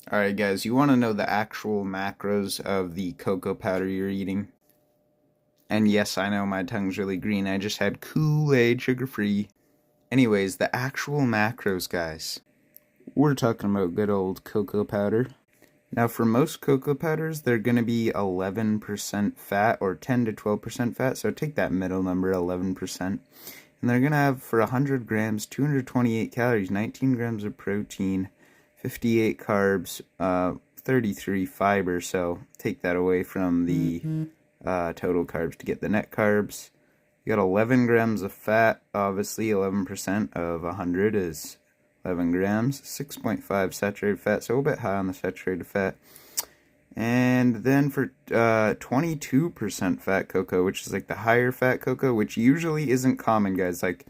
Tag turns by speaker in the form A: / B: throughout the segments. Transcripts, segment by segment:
A: Alright guys, you want to know the actual macros of the cocoa powder you're eating? And yes, I know my tongue's really green, I just had Kool-Aid sugar-free. Anyways, the actual macros, guys. We're talking about good old cocoa powder. Now for most cocoa powders, they're going to be 11% fat or 10 to 12% fat, so take that middle number, 11%. And they're going to have, for 100 grams, 228 calories, 19 grams of protein, 58 carbs, 33 fiber, so take that away from the total carbs to get the net carbs. You got 11 grams of fat, obviously 11% of 100 is 11 grams, 6.5 saturated fat, so a bit high on the saturated fat. And then for 22% fat cocoa, which is like the higher fat cocoa, which usually isn't common, guys. Like,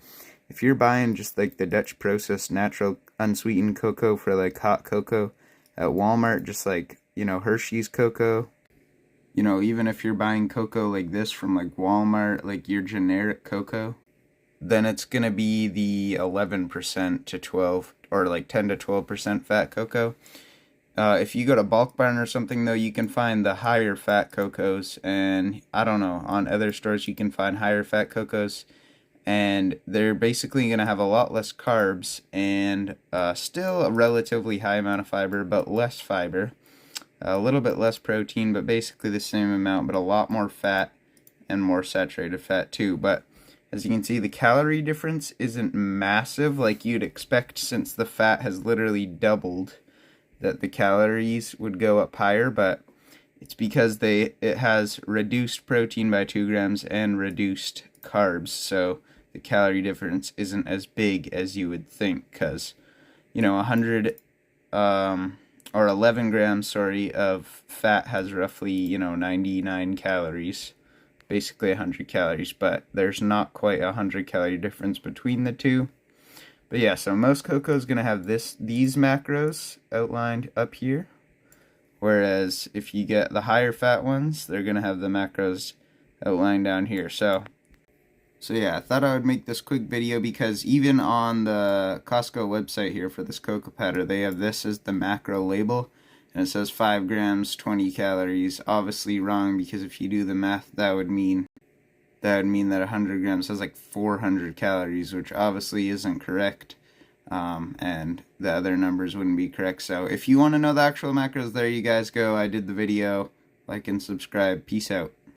A: if you're buying just like the Dutch processed natural unsweetened cocoa for like hot cocoa at Walmart, just like, Hershey's cocoa, even if you're buying cocoa like this from like Walmart, like your generic cocoa, then it's gonna be the 11% to 12 or like 10 to 12% fat cocoa. If you go to Bulk Barn or something, though, you can find the higher fat cocos, and I don't know, on other stores you can find higher fat cocos, and they're basically going to have a lot less carbs and still a relatively high amount of fiber, but less fiber, a little bit less protein, but basically the same amount, but a lot more fat and more saturated fat too. But as you can see, the calorie difference isn't massive like you'd expect, since the fat has literally doubled, that the calories would go up higher, but it's because it has reduced protein by 2 grams and reduced carbs, so the calorie difference isn't as big as you would think, because 100 or 11 grams, sorry, of fat has roughly 99 calories, basically 100 calories, but there's not quite a 100 calorie difference between the two. But yeah, so most cocoa is going to have these macros outlined up here. Whereas if you get the higher fat ones, they're going to have the macros outlined down here. So yeah, I thought I would make this quick video because even on the Costco website here for this cocoa powder, they have this as the macro label. And it says 5 grams, 20 calories. Obviously wrong, because if you do the math, that would mean that 100 grams has like 400 calories, which obviously isn't correct, and the other numbers wouldn't be correct. So if you want to know the actual macros, there you guys go. I did the video. Like and subscribe. Peace out.